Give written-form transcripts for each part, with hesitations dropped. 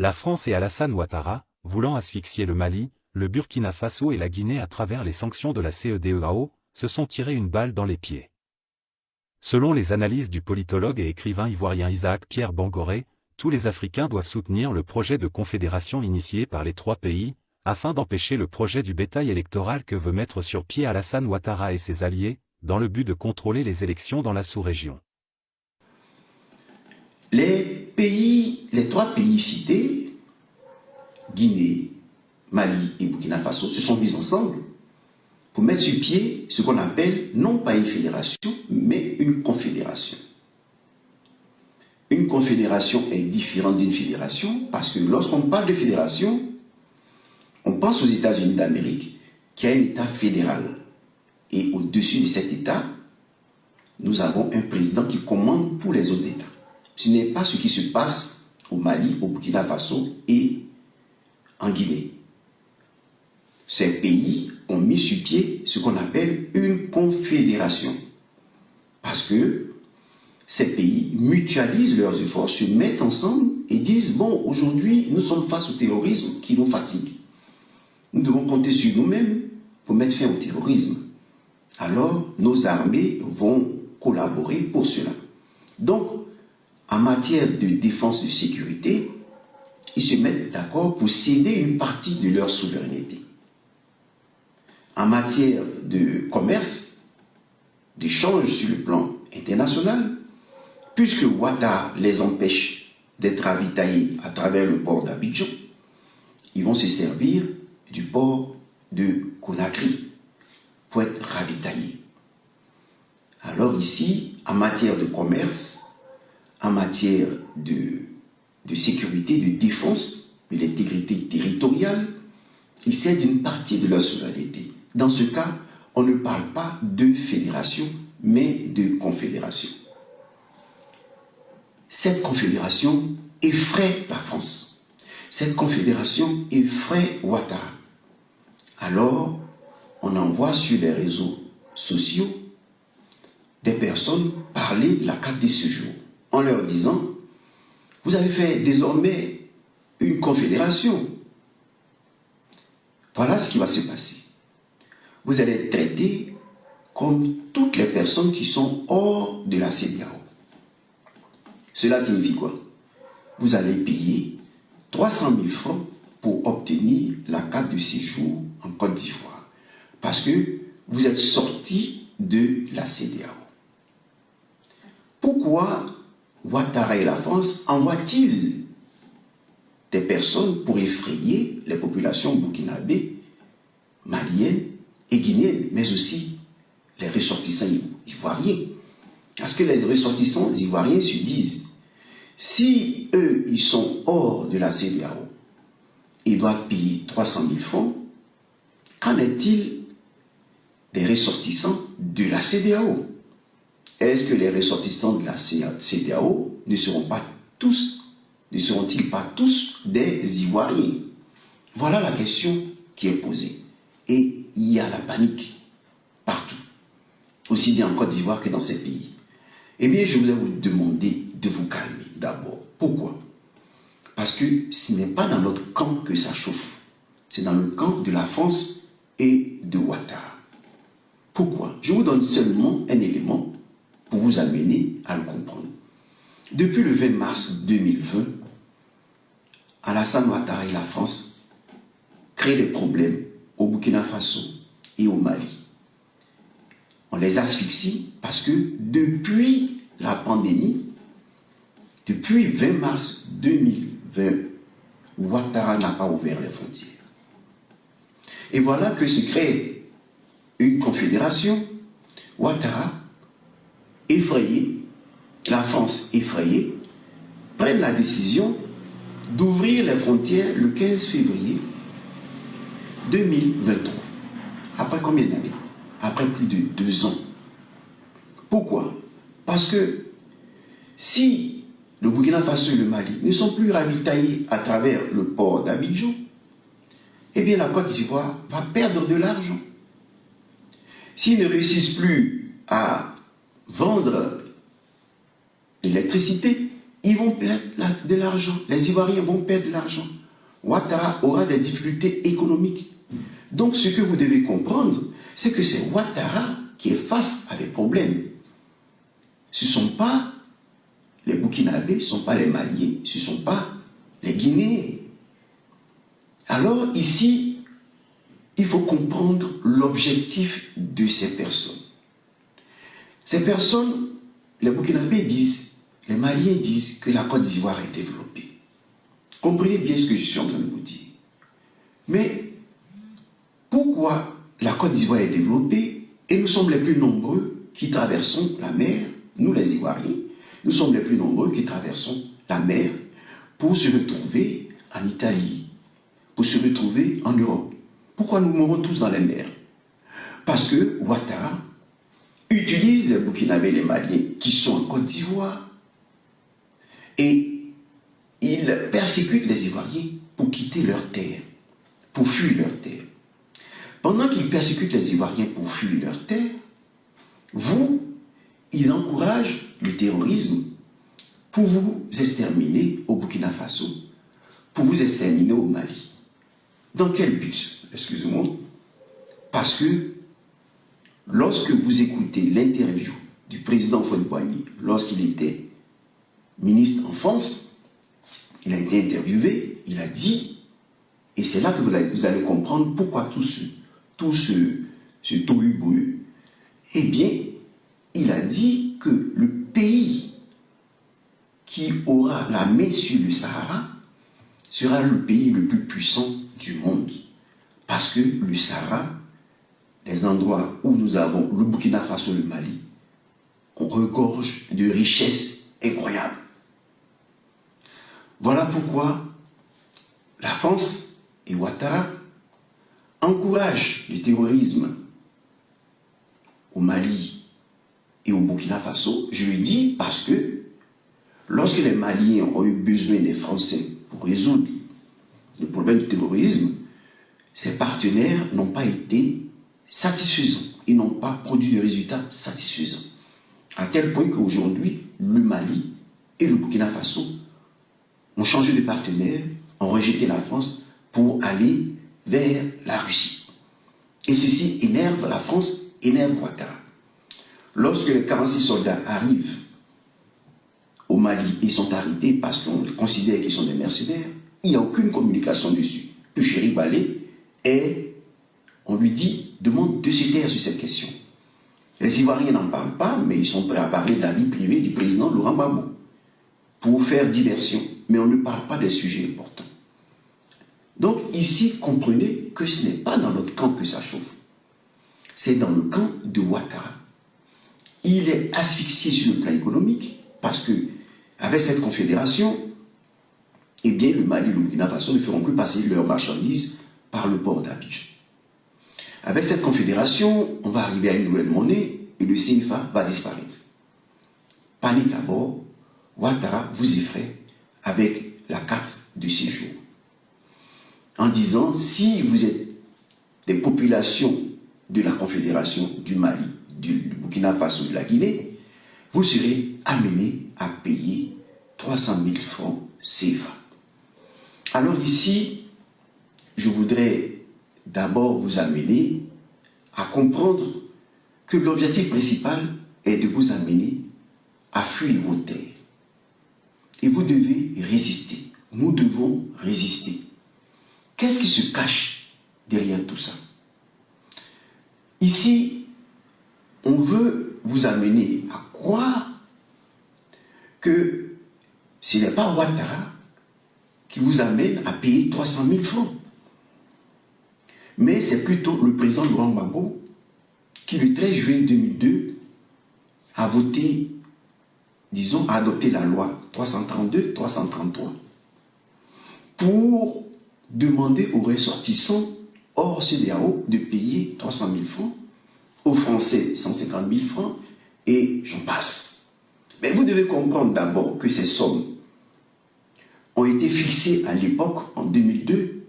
La France et Alassane Ouattara, voulant asphyxier le Mali, le Burkina Faso et la Guinée à travers les sanctions de la CEDEAO, se sont tiré une balle dans les pieds. Selon les analyses du politologue et écrivain ivoirien Isaac Pierre Bangoré, tous les Africains doivent soutenir le projet de confédération initié par les trois pays, afin d'empêcher le projet du bétail électoral que veut mettre sur pied Alassane Ouattara et ses alliés, dans le but de contrôler les élections dans la sous-région. Les trois pays cités, Guinée, Mali et Burkina Faso, se sont mis ensemble pour mettre sur pied ce qu'on appelle non pas une fédération, mais une confédération. Une confédération est différente d'une fédération parce que lorsqu'on parle de fédération, on pense aux États-Unis d'Amérique qui a un État fédéral. Et au-dessus de cet État, nous avons un président qui commande tous les autres États. Ce n'est pas ce qui se passe au Mali, au Burkina Faso et en Guinée. Ces pays ont mis sur pied ce qu'on appelle une confédération. Parce que ces pays mutualisent leurs efforts, se mettent ensemble et disent, bon, aujourd'hui, nous sommes face au terrorisme qui nous fatigue. Nous devons compter sur nous-mêmes pour mettre fin au terrorisme. Alors, nos armées vont collaborer pour cela. Donc, en matière de défense et de sécurité, ils se mettent d'accord pour céder une partie de leur souveraineté. En matière de commerce, d'échange sur le plan international, puisque Ouattara les empêche d'être ravitaillés à travers le port d'Abidjan, ils vont se servir du port de Conakry pour être ravitaillés. Alors ici, en matière de commerce, en matière de sécurité, de défense, de l'intégrité territoriale, ils cèdent une partie de leur souveraineté. Dans ce cas, on ne parle pas de fédération, mais de confédération. Cette confédération effraie la France. Cette confédération effraie Ouattara. Alors, on envoie sur les réseaux sociaux des personnes parler de la carte de séjour, en leur disant, vous avez fait désormais une confédération. Voilà ce qui va se passer. Vous allez être traités comme toutes les personnes qui sont hors de la CEDEAO. Cela signifie quoi? Vous allez payer 300 000 francs pour obtenir la carte de séjour en Côte d'Ivoire. Parce que vous êtes sorti de la CEDEAO. Pourquoi Ouattara et la France envoient-ils des personnes pour effrayer les populations burkinabées, maliennes et guinéennes, mais aussi les ressortissants ivoiriens? Parce que les ressortissants ivoiriens se disent, si eux, ils sont hors de la CEDEAO, ils doivent payer 300 000 francs, qu'en est-il des ressortissants de la CEDEAO? Est-ce que les ressortissants de la CEDEAO ne seront-ils pas tous des Ivoiriens? Voilà la question qui est posée. Et il y a la panique partout, aussi bien en Côte d'Ivoire que dans ces pays. Eh bien, je voudrais vous demander de vous calmer d'abord. Pourquoi? Parce que ce n'est pas dans notre camp que ça chauffe. C'est dans le camp de la France et de Ouattara. Pourquoi? Je vous donne seulement un élément pour vous amener à le comprendre. Depuis le 20 mars 2020, Alassane Ouattara et la France créent des problèmes au Burkina Faso et au Mali. On les asphyxie parce que depuis la pandémie, depuis 20 mars 2020, Ouattara n'a pas ouvert les frontières. Et voilà que se crée une confédération. Ouattara, effrayé, la France effrayée, prennent la décision d'ouvrir les frontières le 15 février 2023. Après combien d'années? Après plus de 2 ans. Pourquoi? Parce que si le Burkina Faso et le Mali ne sont plus ravitaillés à travers le port d'Abidjan, eh bien la Côte d'Ivoire va perdre de l'argent. S'ils ne réussissent plus à vendre l'électricité, ils vont perdre de l'argent. Les Ivoiriens vont perdre de l'argent. Ouattara aura des difficultés économiques. Donc ce que vous devez comprendre, c'est que c'est Ouattara qui est face à des problèmes. Ce ne sont pas les Burkinabés, ce ne sont pas les Maliens, ce ne sont pas les Guinéens. Alors ici, il faut comprendre l'objectif de ces personnes. Ces personnes, les Burkinabés disent, les Maliens disent que la Côte d'Ivoire est développée. Comprenez bien ce que je suis en train de vous dire. Mais pourquoi la Côte d'Ivoire est développée et nous sommes les plus nombreux qui traversons la mer, nous les Ivoiriens, nous sommes les plus nombreux qui traversons la mer pour se retrouver en Italie, pour se retrouver en Europe. Pourquoi nous mourons tous dans les mers? Parce que Ouattara utilise les Burkinabés et les Maliens qui sont en Côte d'Ivoire et il persécute les Ivoiriens pour quitter leur terre, pour fuir leur terre. Pendant qu'il persécute les Ivoiriens pour fuir leur terre, il encourage le terrorisme pour vous exterminer au Burkina Faso, pour vous exterminer au Mali. Dans quel but? Excusez-moi. Parce que lorsque vous écoutez l'interview du président Houphouët-Boigny, lorsqu'il était ministre en France, il a été interviewé, il a dit, et c'est là que vous allez comprendre pourquoi tout ce tohu-bohu, eh bien, il a dit que le pays qui aura la main sur le Sahara sera le pays le plus puissant du monde. Parce que le Sahara, les endroits où nous avons le Burkina Faso, le Mali, on regorge de richesses incroyables. Voilà pourquoi la France et Ouattara encouragent le terrorisme au Mali et au Burkina Faso. Je le dis parce que lorsque les Maliens ont eu besoin des Français pour résoudre le problème du terrorisme, ces partenaires n'ont pas été satisfaisants. Ils n'ont pas produit de résultats satisfaisants. À tel point qu'aujourd'hui, le Mali et le Burkina Faso ont changé de partenaire, ont rejeté la France pour aller vers la Russie. Et ceci énerve la France, énerve Ouattara. Lorsque les 46 soldats arrivent au Mali, ils sont arrêtés parce qu'on considère qu'ils sont des mercenaires, il n'y a aucune communication dessus. Le shérif Balé, et on lui dit, demande de se taire sur cette question. Les Ivoiriens n'en parlent pas, mais ils sont prêts à parler de la vie privée du président Laurent Gbagbo pour faire diversion. Mais on ne parle pas des sujets importants. Donc ici, comprenez que ce n'est pas dans notre camp que ça chauffe. C'est dans le camp de Ouattara. Il est asphyxié sur le plan économique parce que avec cette confédération, eh bien, le Mali et le Burkina Faso ne feront plus passer leurs marchandises par le port d'Abidjan. Avec cette confédération, on va arriver à une nouvelle monnaie et le CFA va disparaître. Panique à bord, Ouattara vous effraie avec la carte de séjour. En disant, si vous êtes des populations de la confédération du Mali, du Burkina Faso, de la Guinée, vous serez amenés à payer 300 000 francs CFA. Alors ici, je voudrais d'abord vous amener à comprendre que l'objectif principal est de vous amener à fuir vos terres. Et vous devez résister. Nous devons résister. Qu'est-ce qui se cache derrière tout ça? Ici, on veut vous amener à croire que ce n'est pas Ouattara qui vous amène à payer 300 000 francs. Mais c'est plutôt le président Laurent Gbagbo qui, le 13 juin 2002, a voté, disons, a adopté la loi 332-333 pour demander aux ressortissants hors CEDEAO de payer 300 000 francs, aux Français 150 000 francs, et j'en passe. Mais vous devez comprendre d'abord que ces sommes ont été fixées à l'époque, en 2002,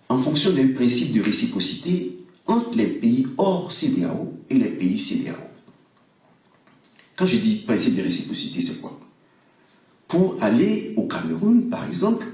en fonction d'un principe de réciprocité entre les pays hors CEDEAO et les pays CEDEAO. Quand je dis principe de réciprocité, c'est quoi? pour aller au Cameroun, par exemple,